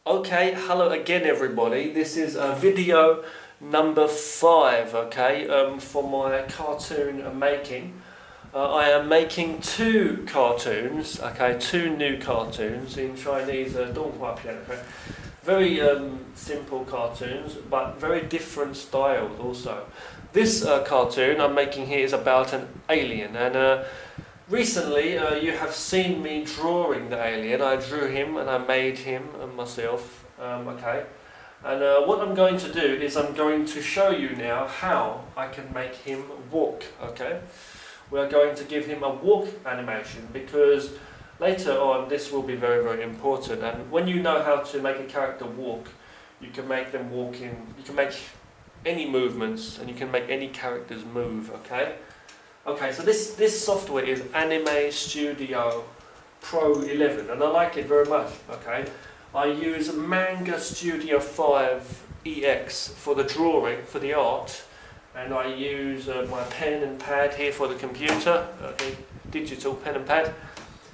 Okay, hello again everybody. This is video number 5, okay, for my cartoon making. I am making two cartoons, okay, two new cartoons in Chinese, okay. Very simple cartoons, but very different styles also. This cartoon I'm making here is about an alien, and recently, you have seen me drawing the alien. I drew him and I made him myself, okay. And what I'm going to do is I'm going to show you now how I can make him walk, okay. We're going to give him a walk animation because later on this will be very, very important. And when you know how to make a character walk, you can make them walk in, you can make any movements and you can make any characters move, okay. Okay, so this software is Anime Studio Pro 11 and I like it very much, okay. I use Manga Studio 5 EX for the drawing, for the art, and I use my pen and pad here for the computer, okay, digital pen and pad,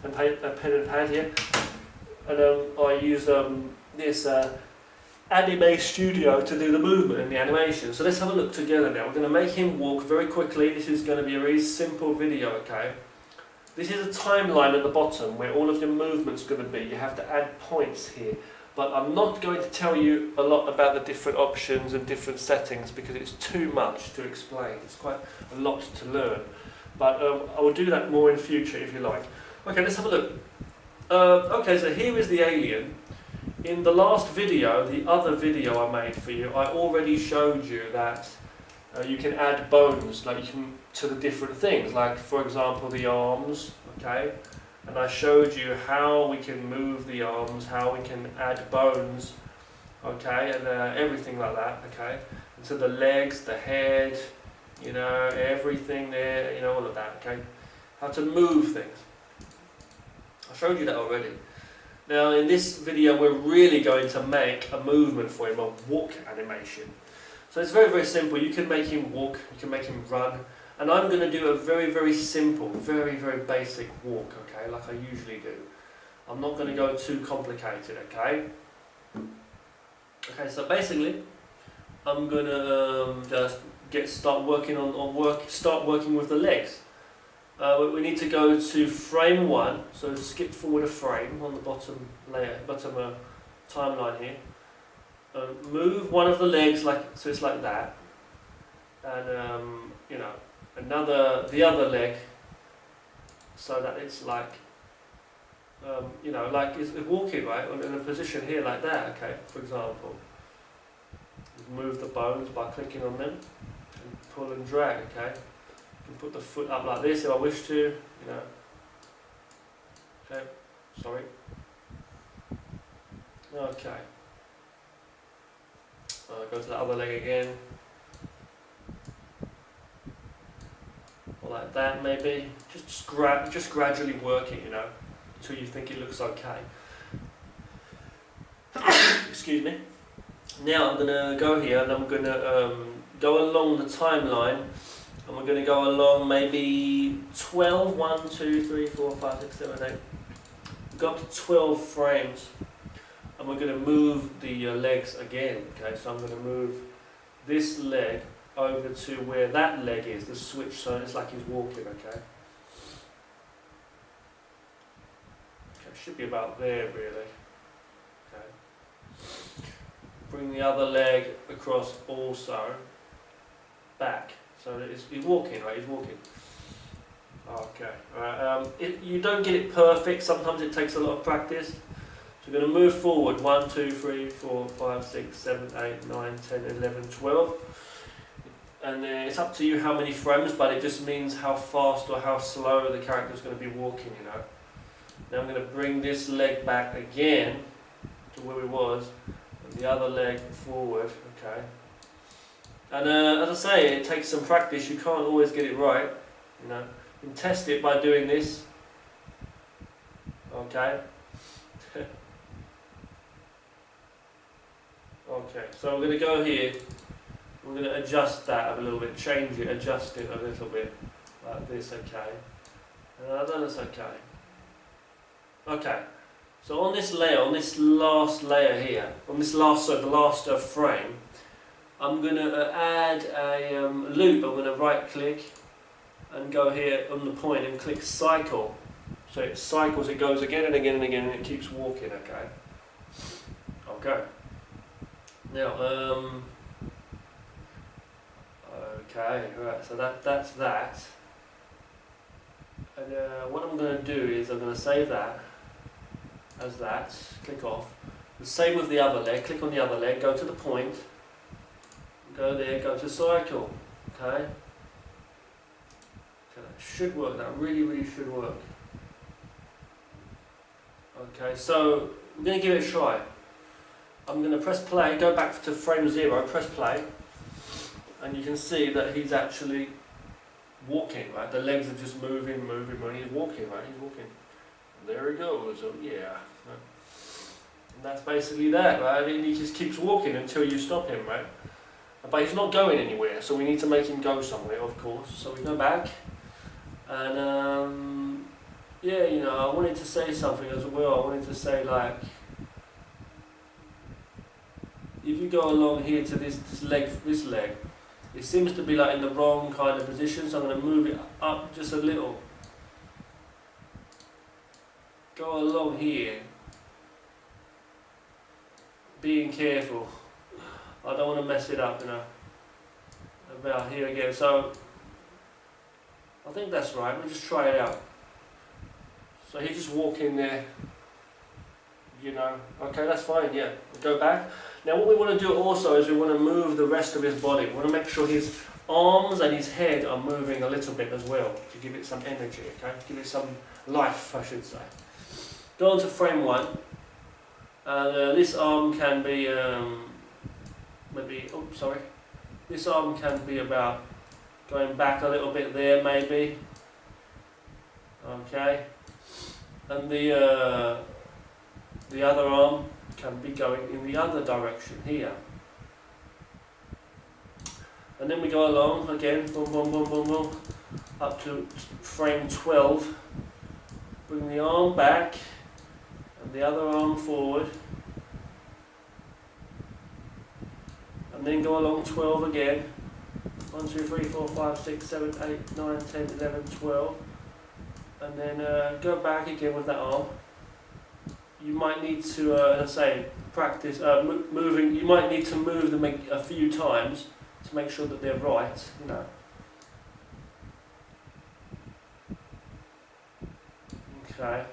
and pen and pad here, and I use this Anime Studio to do the movement and the animation. So let's have a look together now. We're going to make him walk very quickly. This is going to be a very simple video, okay? This is a timeline at the bottom where all of your movements are going to be. You have to add points here. But I'm not going to tell you a lot about the different options and different settings because it's too much to explain. It's quite a lot to learn. But I will do that more in future if you like. Okay, let's have a look. Okay, so here is the alien. In the last video, the other video I made for you, I already showed you that you can add bones, like you can, to the different things, like for example the arms, okay? And I showed you how we can move the arms, how we can add bones, okay? And everything like that, okay? And so the legs, the head, you know, everything there, you know, all of that, okay? How to move things. I showed you that already. Now in this video we're really going to make a movement for him, a walk animation. So it's very, very simple. You can make him walk, you can make him run, and I'm going to do a very, very simple, very, very basic walk, okay, like I usually do. I'm not going to go too complicated, okay? Okay, so basically I'm going to just start working with the legs. We need to go to frame 1, so skip forward a frame on the bottom layer, bottom timeline here. Move one of the legs so it's like that, and you know, the other leg, so that it's like, you know, like it's walking right in a position here like that. Okay, for example, move the bones by clicking on them and pull and drag. Okay. I can put the foot up like this if I wish to, you know. Okay, sorry. Okay. Go to the other leg again. Or like that maybe. Just gradually work it, you know, until you think it looks okay. Excuse me. Now I'm going to go here and I'm going to go along the timeline. And we're going to go along maybe 12, 1, 2, 3, 4, 5, 6, 7, 8. We've got up to 12 frames. And we're going to move the legs again. Okay, so I'm going to move this leg over to where that leg is, the switch, so it's like he's walking, okay? Okay, should be about there really. Okay. Bring the other leg across also, back. So he's walking, right? He's walking. Okay. Right. You don't get it perfect. Sometimes it takes a lot of practice. So we're going to move forward. 1, 2, 3, 4, 5, 6, 7, 8, 9, 10, 11, 12. And it's up to you how many frames, but it just means how fast or how slow the character is going to be walking, you know. Now I'm going to bring this leg back again to where it was, and the other leg forward. Okay. And as I say, it takes some practice. You can't always get it right, you know. You can test it by doing this. Okay. Okay, so we're going to go here. We're going to adjust that a little bit, change it, adjust it a little bit, like this. Okay. And that's okay. Okay. So on this layer, on this last layer here, on this last, the last frame, I'm going to add a loop. I'm going to right click and go here on the point and click cycle. So it cycles, it goes again and again and again, and it keeps walking, okay? Okay. Now, okay, right, so that's that. And what I'm going to do is I'm going to save that as that, click off. The same with the other leg, click on the other leg, go to the point, go there, go to cycle, okay? Okay, that should work, that really should work. Okay, so I'm going to give it a try. I'm going to press play, go back to frame 0, press play, and you can see that he's actually walking, right? The legs are just moving, he's walking, right? He's walking. There he goes, oh yeah. And that's basically that, right? And he just keeps walking until you stop him, right? But he's not going anywhere, so we need to make him go somewhere, of course. So we go back, and yeah, you know, I wanted to say something as well. I wanted to say, like, if you go along here to this leg, it seems to be like in the wrong kind of position, so I'm going to move it up just a little. Go along here, being careful. I don't want to mess it up, you know. About here again, so I think that's right. Let me just try it out. So he's just walking there, you know. Okay, that's fine, yeah. Go back. Now what we want to do also is we want to move the rest of his body. We want to make sure his arms and his head are moving a little bit as well, to give it some energy, okay? Give it some life, I should say. Go on to frame 1. This arm can be, maybe, oh sorry. This arm can be about going back a little bit there, maybe. Okay. And the other arm can be going in the other direction here. And then we go along again, boom, boom, boom, boom, boom, up to frame 12. Bring the arm back and the other arm forward. And then go along 12 again. 1, 2, 3, 4, 5, 6, 7, 8, 9, 10, 11, 12. And then go back again with that arm. You might need to, as I say, practice moving. You might need to move them a few times to make sure that they're right, you know. Okay.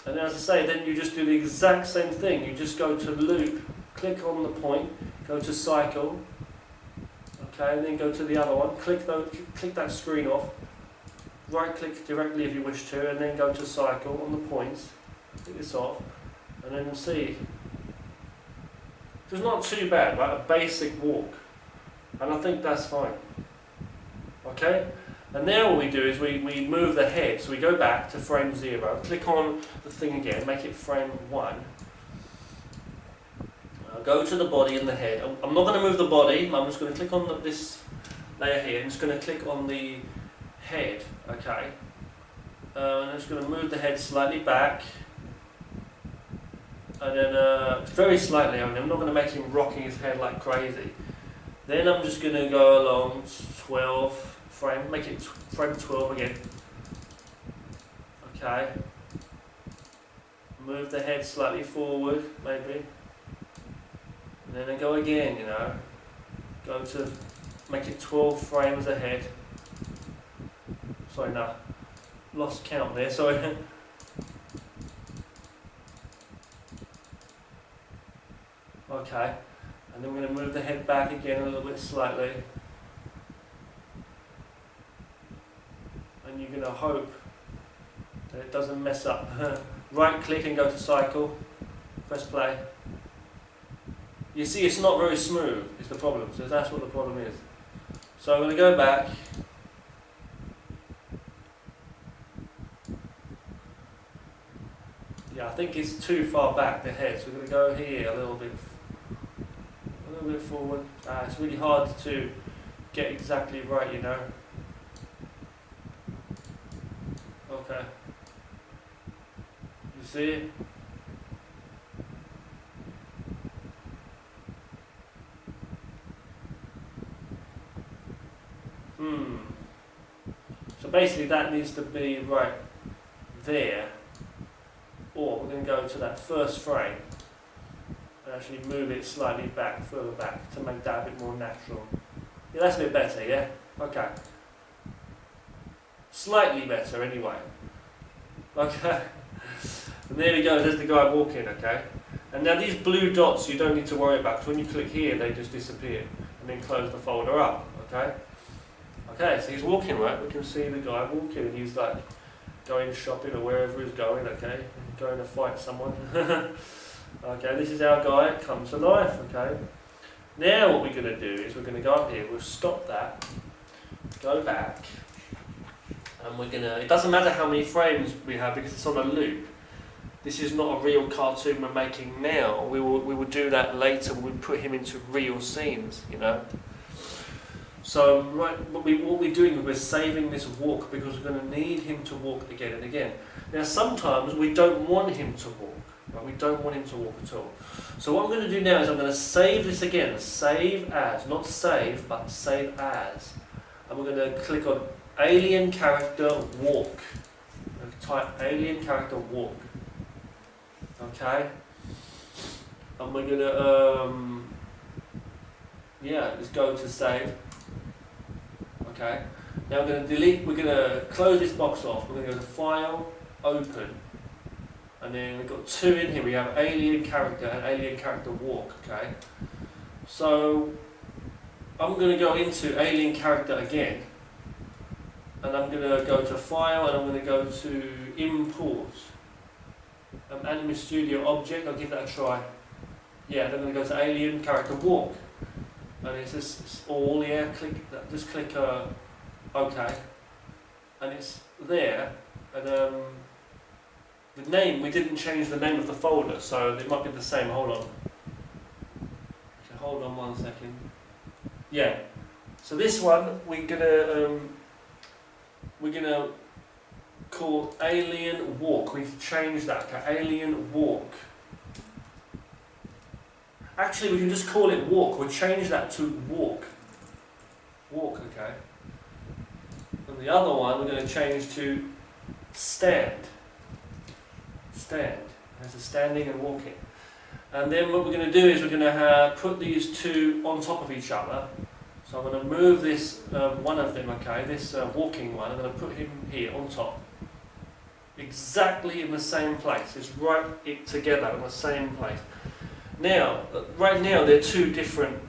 And as I say, then you just do the exact same thing. You just go to loop, click on the point, go to cycle, okay, and then go to the other one, click that screen off, right click directly if you wish to, and then go to cycle on the points, click this off, and then see. So it's not too bad, right? A basic walk. And I think that's fine. Okay? And now what we do is we move the head. So we go back to frame 0, click on the thing again, make it frame 1. Go to the body and the head. I'm not going to move the body, I'm just going to click on this layer here. I'm just going to click on the head, okay? And I'm just going to move the head slightly back. And then very slightly only. I'm not going to make him rocking his head like crazy. Then I'm just going to go along 12 frame, make it frame 12 again. Okay. Move the head slightly forward, maybe. And then I go again, you know. Go to make it 12 frames ahead. Sorry, no. Lost count there, sorry. Okay, and then we're going to move the head back again a little bit slightly. And you're going to hope that it doesn't mess up. Right click and go to cycle, press play. You see it's not very smooth, is the problem, so that's what the problem is. So I'm going to go back. Yeah, I think it's too far back, the head, so we're going to go here a little bit forward. It's really hard to get exactly right, you know. Okay. See it? So basically that needs to be right there, or we're going to go to that first frame and actually move it slightly back, further back, to make that a bit more natural. Yeah, that's a bit better, yeah? Okay. Slightly better anyway. Okay. And there we go, there's the guy walking, okay? And now these blue dots you don't need to worry about, because when you click here they just disappear, and then close the folder up, okay? Okay, so he's walking, right? We can see the guy walking, and he's like going shopping or wherever he's going, okay? Going to fight someone. Okay, this is our guy come to life, okay? Now what we're going to do is we're going to go up here, we'll stop that, go back, and we're going to, it doesn't matter how many frames we have because it's on a loop. This is not a real cartoon we're making now. We will do that later when we put him into real scenes, you know. So right, what we're doing is we're saving this walk because we're going to need him to walk again and again. Now sometimes we don't want him to walk. Right? We don't want him to walk at all. So what I'm going to do now is I'm going to save this again. Save as, not save, but save as. And we're going to click on alien character walk. Type alien character walk. Okay. And we're going to yeah, let's go to save. Okay. Now we're going to delete. We're going to close this box off. We're going to go to File, Open, and then we've got two in here. We have Alien Character and Alien Character Walk. Okay. So I'm going to go into Alien Character again, and I'm going to go to File, and I'm going to go to Import, Anime Studio Object. I'll give that a try. Yeah, then I'm going to go to Alien Character Walk. And it's just all, yeah, just click OK, and it's there, and the name, we didn't change the name of the folder, so it might be the same. Hold on. Okay, hold on 1 second. Yeah, so this one we're gonna call Alien Walk. We've changed that, okay, Alien Walk. Actually, we can just call it walk. We'll change that to walk. Walk, okay. And the other one we're going to change to stand. Stand. There's a standing and walking. And then what we're going to do is we're going to put these two on top of each other. So I'm going to move this, one of them, okay, this walking one, I'm going to put him here on top. Exactly in the same place. It's right together in the same place. Now, right now they're two different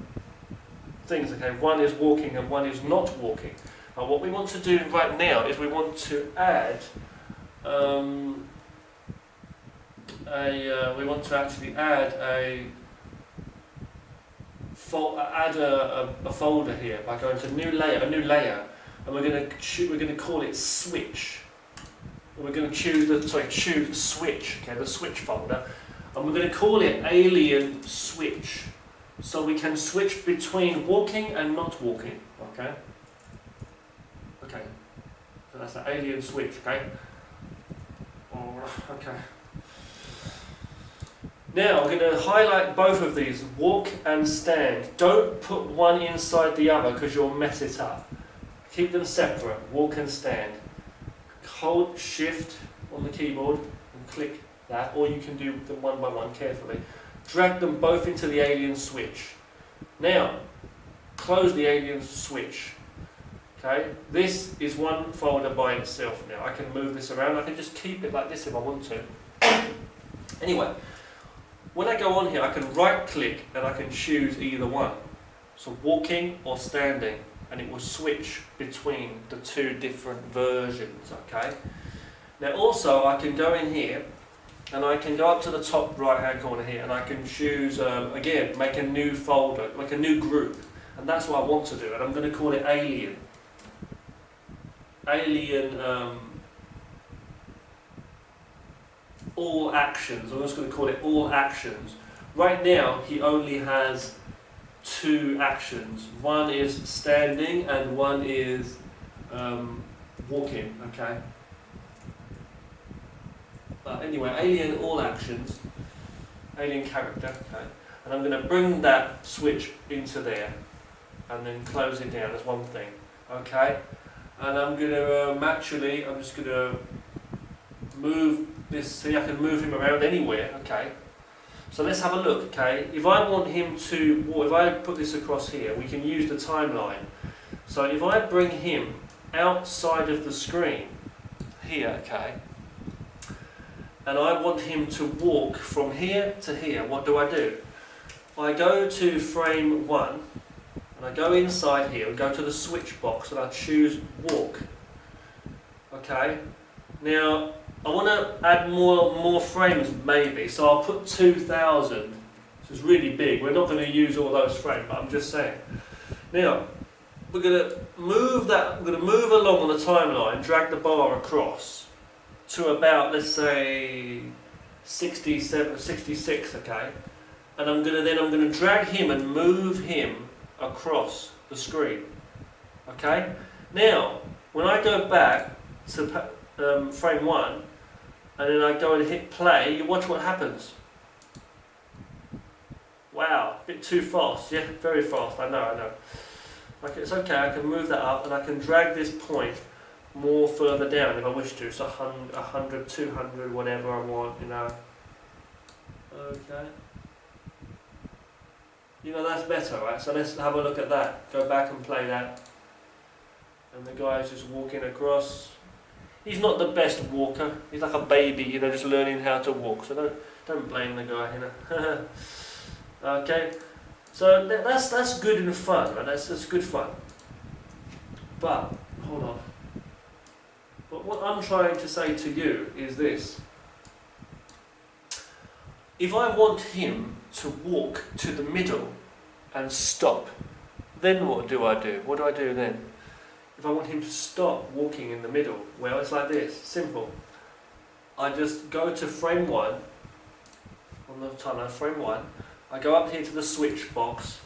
things, okay? One is walking and one is not walking. And what we want to do right now is we want to add we want to actually add a folder here by going to a new layer, and we're going to call it switch. And we're going to choose switch, okay, the switch folder. And we're going to call it Alien Switch, so we can switch between walking and not walking. Okay. Okay. So that's an Alien Switch. Okay. Okay. Now we're going to highlight both of these, walk and stand. Don't put one inside the other because you'll mess it up. Keep them separate. Walk and stand. Hold Shift on the keyboard and click that, or you can do them one by one carefully. Drag them both into the Alien Switch. Now, close the Alien Switch. Okay, this is one folder by itself now. I can move this around. I can just keep it like this if I want to. Anyway, when I go on here, I can right click and I can choose either one. So walking or standing, and it will switch between the two different versions. Okay. Now also I can go in here and I can go up to the top right hand corner here and I can choose, again, make a new folder, like a new group. And that's what I want to do, and I'm going to call it Alien. Alien All Actions. I'm just going to call it All Actions. Right now he only has two actions. One is standing and one is walking, okay? Anyway, alien all actions, alien character, okay. And I'm going to bring that switch into there, and then close it down as one thing, okay. And I'm going to I'm just going to move this. See, I can move him around anywhere, okay. So let's have a look, okay. If I want him to, if I put this across here, we can use the timeline. So if I bring him outside of the screen here, okay, and I want him to walk from here to here, what do? I go to frame 1, and I go inside here and go to the switch box and I choose walk. Okay. Now I want to add more frames maybe, so I'll put 2000. This is really big. We're not going to use all those frames, but I'm just saying. Now we're going to move that. We're going to move along on the timeline, drag the bar across to about, let's say, 67, 66. Okay. And I'm going to drag him and move him across the screen. Okay. Now when I go back to frame 1, and then I go and hit play, you watch what happens. Wow, a bit too fast. Yeah, very fast. I know. Okay, it's okay. I can move that up, and I can drag this point more further down if I wish to. So 100, 200, whatever I want. You know. Okay. You know, that's better, right? So let's have a look at that. Go back and play that. And the guy is just walking across. He's not the best walker. He's like a baby, you know, just learning how to walk. So don't blame the guy, you know. Okay. So that's good and fun, right? That's good fun. But hold on. But what I'm trying to say to you is this. If I want him to walk to the middle and stop, then what do? What do I do then? If I want him to stop walking in the middle, well, it's like this, simple. I just go to frame 1, on the timeline, frame 1, I go up here to the switch box,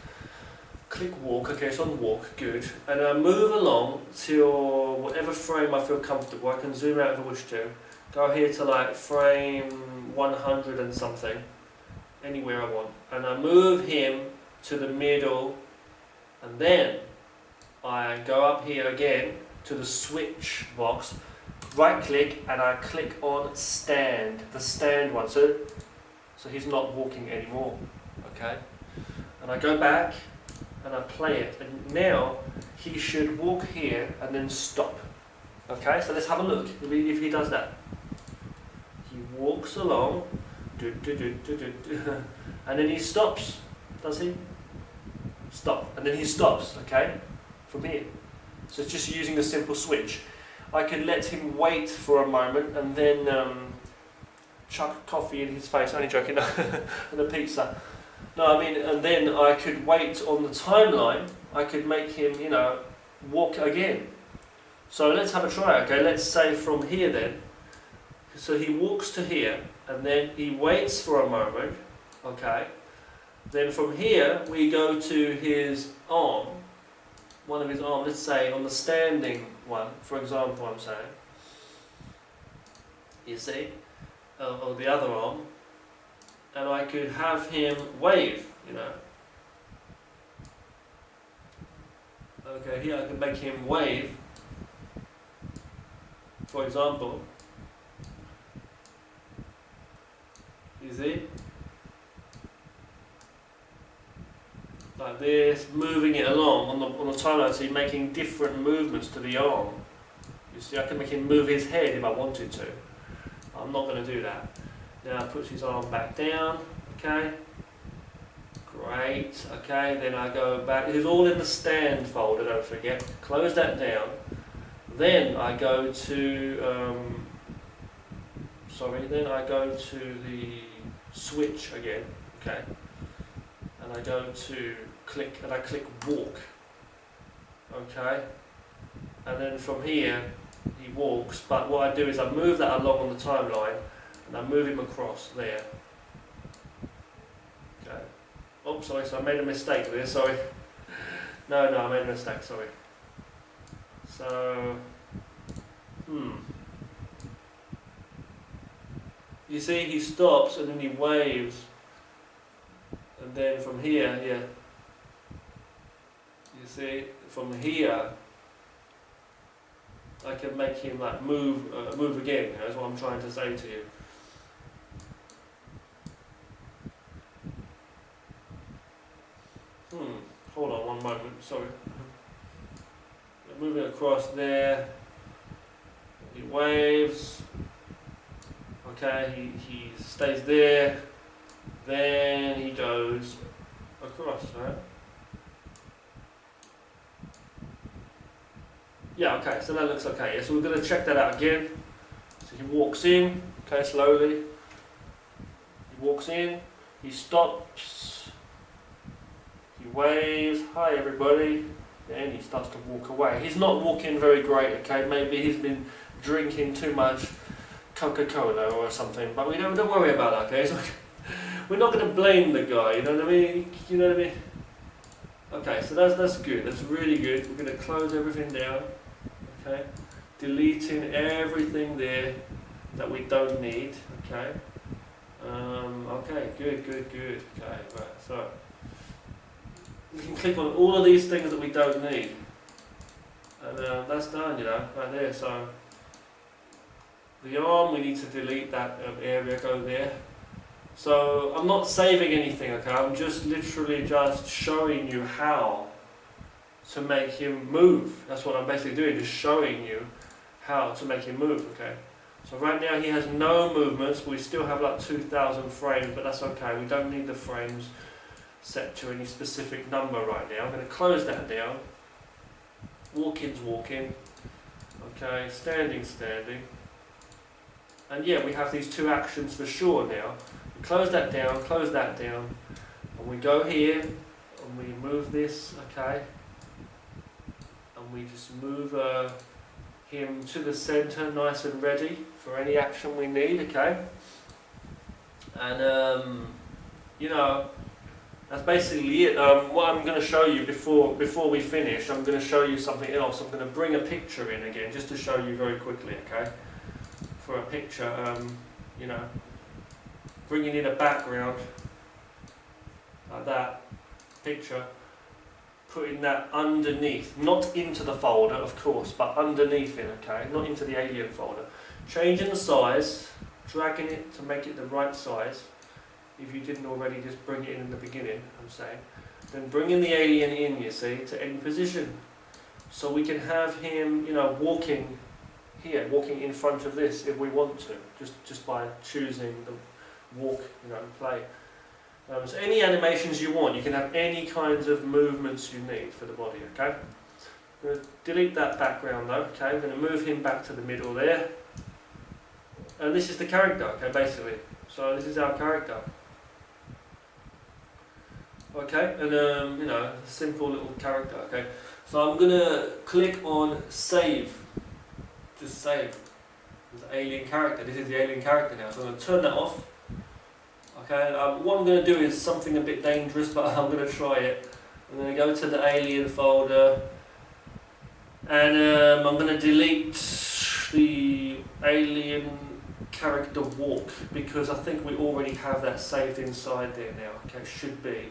click walk, okay, it's on walk, good, and I move along till whatever frame I feel comfortable. I can zoom out if I wish to, go here to like frame 100 and something, anywhere I want, and I move him to the middle, and then I go up here again to the switch box, right click, and I click on stand, the stand one, so he's not walking anymore, okay? And I go back and I play it, and now he should walk here and then stop, okay? So let's have a look if he does that. He walks along, and then he stops, does he? Stop, and then he stops, okay? From here. So it's just using a simple switch. I could let him wait for a moment and then chuck coffee in his face, only joking, and a pizza. No, I mean, and then I could wait on the timeline, I could make him, you know, walk again. So let's have a try, okay? Let's say from here then. So he walks to here, and then he waits for a moment, okay? Then from here, we go to his arm, one of his arms, let's say on the standing one, for example, I'm saying. You see? Or the other arm. And I could have him wave, you know. Okay, here I can make him wave, for example. You see? Like this, moving it along on the timeline, so you're making different movements to the arm. You see, I can make him move his head if I wanted to. I'm not going to do that. Now I put his arm back down, okay. Great, okay, then I go back. It is all in the stand folder, don't forget. Close that down. Then I go to, then I go to the switch again, okay. And I go to click, and I click walk, okay. And then from here, he walks, but what I do is I move that along on the timeline, and I move him across there. Okay. Oh, sorry, so I made a mistake there, sorry. No, I made a mistake, sorry. So, You see, he stops and then he waves, and then from here, yeah. You see, from here, I can make him like move again. You know, that's what I'm trying to say to you. Hold on one moment. Sorry. Moving across there. He waves. Okay, he stays there. Then he goes across, right? Yeah, okay, so that looks okay. Yeah, so we're going to check that out again. So he walks in, okay, slowly. He walks in, he stops, he waves, hi everybody, and he starts to walk away. He's not walking very great, okay, maybe he's been drinking too much Coca-Cola or something, but we don't worry about that, okay? So we're not going to blame the guy, you know what I mean? You know what I mean? Okay, so that's good, that's really good. We're going to close everything down, okay? Deleting everything there that we don't need, okay? Okay, good. Okay, right, so we can click on all of these things that we don't need. And that's done, you know, right there. So the arm, we need to delete that area, go there. So I'm not saving anything, okay? I'm just literally just showing you how to make him move. That's what I'm basically doing, just showing you how to make him move, okay? So right now he has no movements, but we still have like 2,000 frames, but that's okay. We don't need the frames set to any specific number right now. I'm going to close that down. Walking's walking. Okay, standing. And yeah, we have these two actions for sure now. We close that down, and we go here, and we move this, okay? And we just move him to the center, nice and ready for any action we need, okay? And you know, that's basically it. What I'm going to show you before we finish, I'm going to show you something else. I'm going to bring a picture in again, just to show you very quickly, okay? For a picture, you know, bringing in a background like that picture, putting that underneath, not into the folder of course, but underneath it, okay, not into the alien folder. Changing the size, dragging it to make it the right size. If you didn't already, just bring it in the beginning, I'm saying. Then bringing the alien in, you see, to any position. So we can have him, you know, walking here, walking in front of this if we want to, just by choosing the walk, you know, and play. So any animations you want, you can have any kinds of movements you need for the body, okay? I'm going to delete that background though, okay? I'm going to move him back to the middle there. And this is the character, okay, basically. So this is our character. Okay, and you know, simple little character, okay? So I'm going to click on save. Just save. The alien character. This is the alien character now. So I'm going to turn that off. Okay, what I'm going to do is something a bit dangerous, but I'm going to try it. I'm going to go to the alien folder, and I'm going to delete the alien character walk, because I think we already have that saved inside there now. Okay, it should be.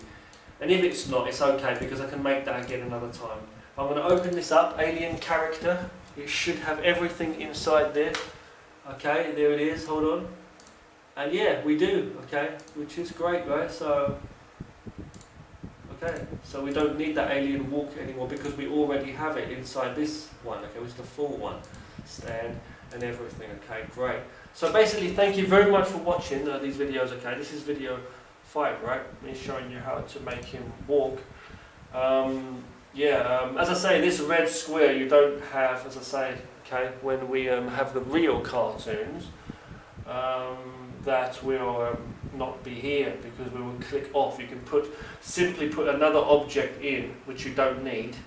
And if it's not, it's okay, because I can make that again another time. I'm going to open this up, alien character. It should have everything inside there. Okay, there it is, hold on. And yeah, we do, okay, which is great, right? So, okay, so we don't need that alien walk anymore because we already have it inside this one, okay, which is the full one, stand and everything, okay, great. So basically, thank you very much for watching these videos, okay, this is video 5, right, me showing you how to make him walk. As I say, this red square you don't have, as I say, okay, when we have the real cartoons. That will not be here because we will click off. You can simply put another object in which you don't need,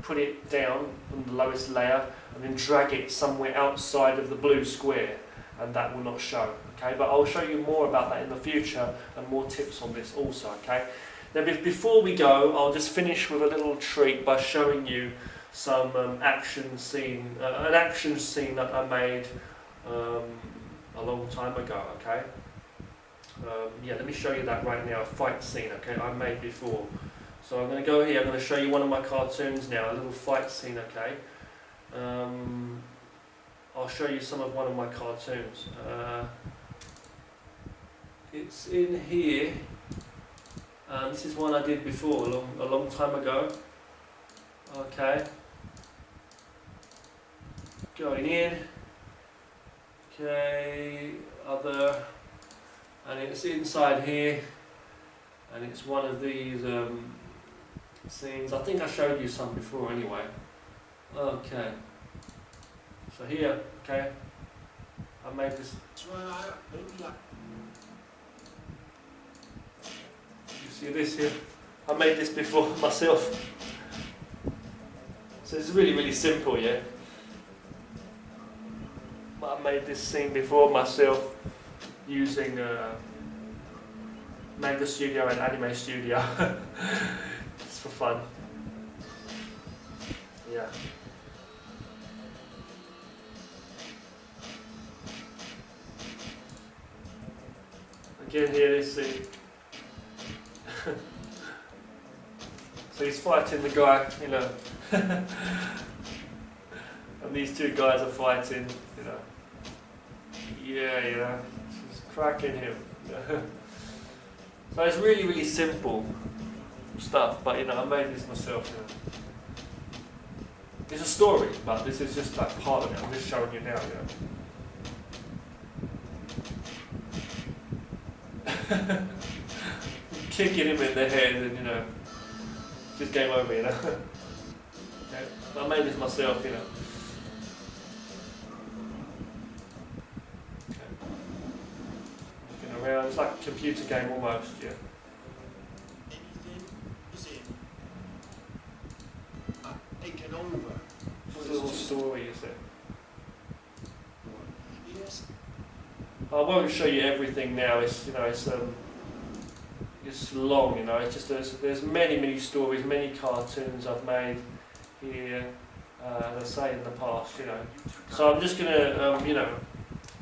put it down on the lowest layer, and then drag it somewhere outside of the blue square, and that will not show. Okay, but I'll show you more about that in the future and more tips on this also. Okay. Now before we go, I'll just finish with a little treat by showing you some an action scene that I made. a long time ago, okay? Yeah, let me show you that right now, a fight scene, okay, I made before. So I'm going to go here, I'm going to show you one of my cartoons now, a little fight scene, okay? I'll show you one of my cartoons. It's in here. This is one I did before, a long time ago. Okay. Going in. Okay, other. And it's inside here. And it's one of these scenes. I think I showed you some before anyway. Okay. So here, okay, I made this. You see this here? I made this before myself. So it's really, really simple, yeah? But I made this scene before myself using Manga Studio and Anime Studio. It's for fun. Yeah. Again here, this scene. So he's fighting the guy, you know. And these two guys are fighting, you know. Yeah, you know. She's cracking him. So it's really, really simple stuff, but you know, I made this myself, you know. It's a story, but this is just like part of it. I'm just showing you now, you know. Kicking him in the head and, you know, just game over, you know. Okay. I made this myself, you know. Okay. Looking around, it's like a computer game almost, yeah. It's a little story, is it? Yes. I won't show you everything now. It's, you know, it's long, you know. It's just there's many stories, many cartoons I've made here, as I say, in the past, you know. So I'm just gonna, you know,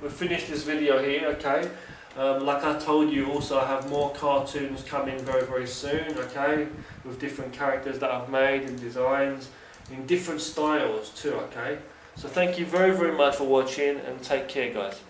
we've finished this video here, okay. Like I told you, also I have more cartoons coming very, very soon, okay, with different characters that I've made and designs in different styles too, okay. So thank you very, very much for watching, and take care, guys.